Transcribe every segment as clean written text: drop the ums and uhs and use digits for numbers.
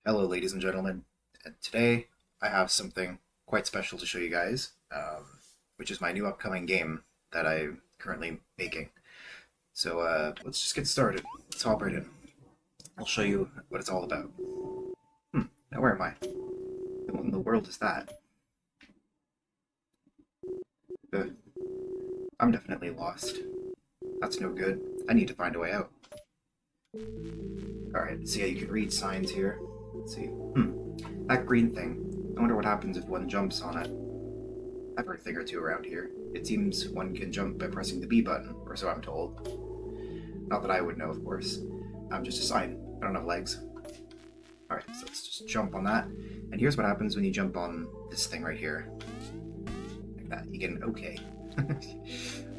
Hello, ladies and gentlemen. And today I have something quite special to show you guys, which is my new upcoming game that I'm currently making. So let's just get started. Let's hop right in. I'll show you what it's all about. Now where am I? What in the world is that? Uh, I'm definitely lost. That's no good. I need to find a way out. Alright, so yeah, you can read signs here. Let's see. That green thing. I wonder what happens if one jumps on it. I've heard a thing or two around here. It seems one can jump by pressing the B button, or so I'm told. Not that I would know, of course. I'm just a sign. I don't have legs. Alright, so let's just jump on that. And here's what happens when you jump on this thing right here. Like that. You get an OK.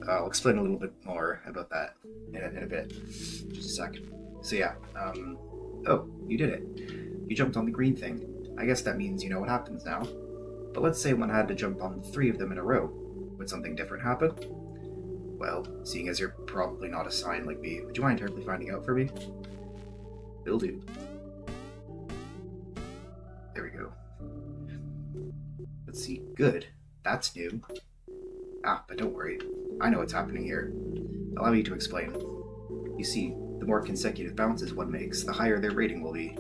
I'll explain a little bit more about that in a bit. Just a second. So yeah, oh, you did it. You jumped on the green thing. I guess that means you know what happens now. But let's say one had to jump on three of them in a row. Would something different happen? Well, seeing as you're probably not a sign like me, would you mind terribly finding out for me? Will do. There we go. Let's see. Good. That's new. But don't worry. I know what's happening here. Allow me to explain. You see, the more consecutive bounces one makes, the higher their rating will be.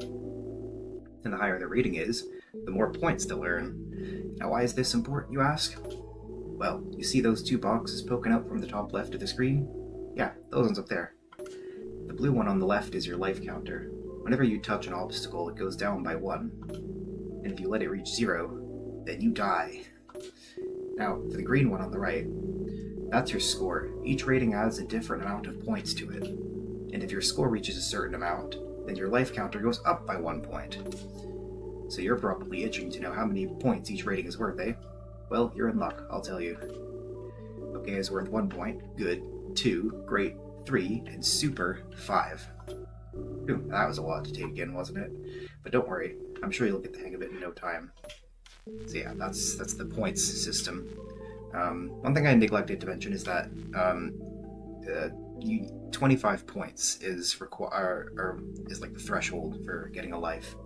And the higher their rating is, the more points they'll earn. Now, why is this important, you ask? Well, you see those two boxes poking out from the top left of the screen? Yeah, those ones up there. The blue one on the left is your life counter. Whenever you touch an obstacle, it goes down by 1. And if you let it reach 0, then you die. Now, for the green one on the right, that's your score. Each rating adds a different amount of points to it. And if your score reaches a certain amount, then your life counter goes up by 1 point. So you're probably itching to know how many points each rating is worth, eh? Well, you're in luck, I'll tell you. Okay is worth 1 point, good, 2, great, 3, and super, 5. Ooh, that was a lot to take in, wasn't it? But don't worry, I'm sure you'll get the hang of it in no time. So yeah, that's the points system. One thing I neglected to mention is that 25 points is is like the threshold for getting a life,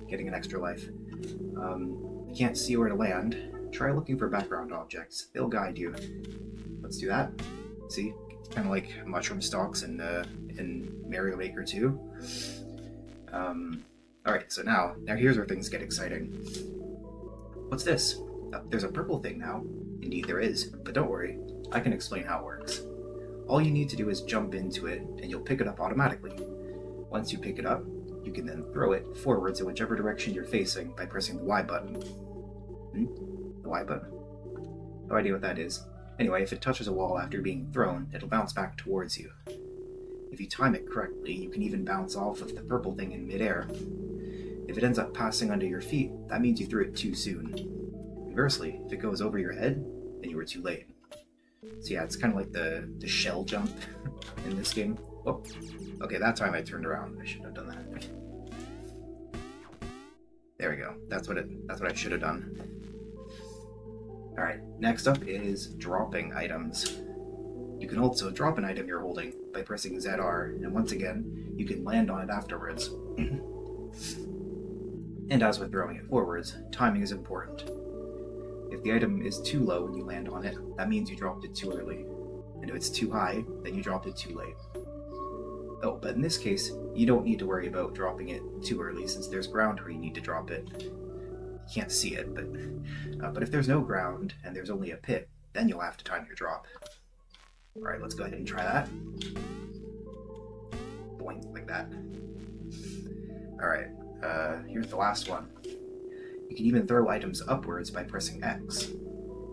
getting an extra life. You can't see where to land. Try looking for background objects. They'll guide you. Let's do that. See, kind of like mushroom stalks in Mario Maker 2. All right, so now here's where things get exciting. What's this? There's a purple thing now. Indeed there is, but don't worry, I can explain how it works. All you need to do is jump into it, and you'll pick it up automatically. Once you pick it up, you can then throw it forwards in whichever direction you're facing by pressing the Y button. The Y button? No idea what that is. Anyway, if it touches a wall after being thrown, it'll bounce back towards you. If you time it correctly, you can even bounce off of the purple thing in midair. If it ends up passing under your feet, that means you threw it too soon. Conversely, if it goes over your head, then you were too late. So yeah, it's kind of like the shell jump in this game. Oh, okay, that time I turned around. I should have done that. There we go. That's what I should have done. All right, next up is dropping items. You can also drop an item you're holding by pressing ZR, and once again, you can land on it afterwards. And as with throwing it forwards, timing is important. If the item is too low when you land on it, that means you dropped it too early. And if it's too high, then you dropped it too late. Oh, but in this case, you don't need to worry about dropping it too early since there's ground where you need to drop it. You can't see it, but if there's no ground and there's only a pit, then you'll have to time your drop. Alright, let's go ahead and try that. Boing, like that. Alright, here's the last one. You can even throw items upwards by pressing X.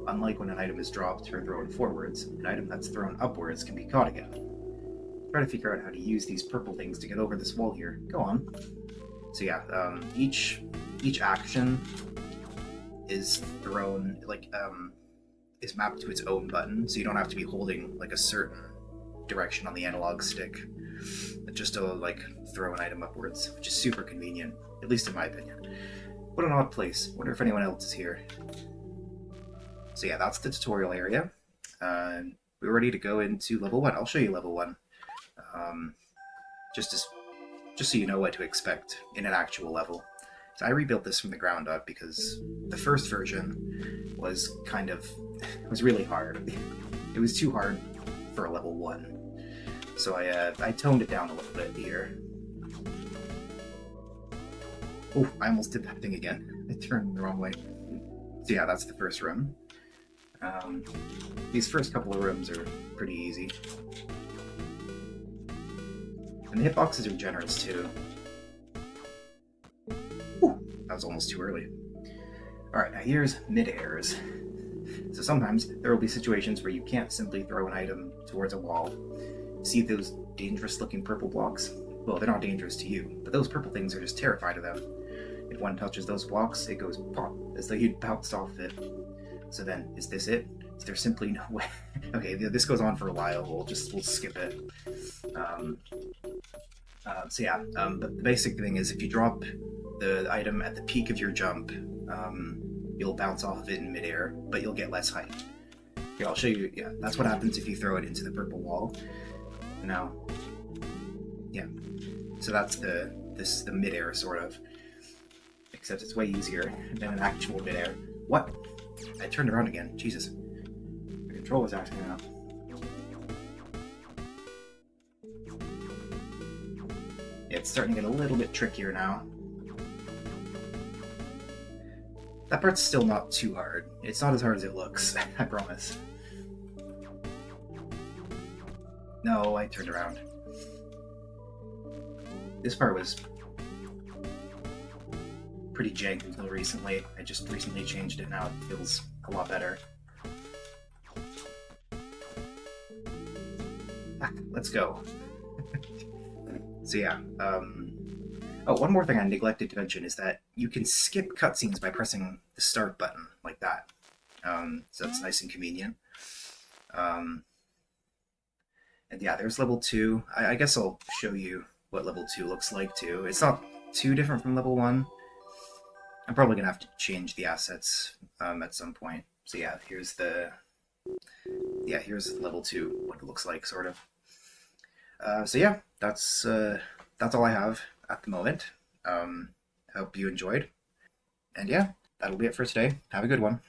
Unlike when an item is dropped or thrown forwards, an item that's thrown upwards can be caught again. Try to figure out how to use these purple things to get over this wall here. Go on. So yeah, each action is thrown, is mapped to its own button, so you don't have to be holding, like, a certain direction on the analog stick just to, like, throw an item upwards, which is super convenient, at least in my opinion. What an odd place. Wonder if anyone else is here. So yeah, that's the tutorial area. We're ready to go into level 1. I'll show you level 1. Just as just so you know what to expect in an actual level. So I rebuilt this from the ground up because the first version was was really hard. It was too hard for a level 1. So I toned it down a little bit here. Oh, I almost did that thing again. I turned the wrong way. So yeah, that's the first room. These first couple of rooms are pretty easy. And the hitboxes are generous too. Ooh, that was almost too early. Alright, now here's mid-airs. So sometimes there will be situations where you can't simply throw an item towards a wall. See those dangerous looking purple blocks? Well, they're not dangerous to you, but those purple things are just terrified of them. If one touches those blocks, it goes pop, as though you'd bounced off it. So then, is this it? Is there simply no way? Okay, this goes on for a while, we'll skip it. So yeah, but the basic thing is if you drop the item at the peak of your jump, you'll bounce off of it in midair, but you'll get less height. Here, I'll show you. Yeah, that's what happens if you throw it into the purple wall. Now, yeah, so that's the midair sort of, except it's way easier than an actual midair. What? I turned around again. Jesus, the controller's acting out. It's starting to get a little bit trickier now. That part's still not too hard. It's not as hard as it looks, I promise. No, I turned around. This part was pretty jank until recently. I just recently changed it, now it feels a lot better. Let's go. So yeah, oh, one more thing I neglected to mention is that you can skip cutscenes by pressing the start button, like that. So that's nice and convenient. And yeah, there's level 2. I guess I'll show you what level 2 looks like too. It's not too different from level 1. I'm probably gonna have to change the assets at some point. So yeah, here's level 2, what it looks like, sort of. So yeah, that's all I have at the moment. I hope you enjoyed. And yeah, that'll be it for today. Have a good one.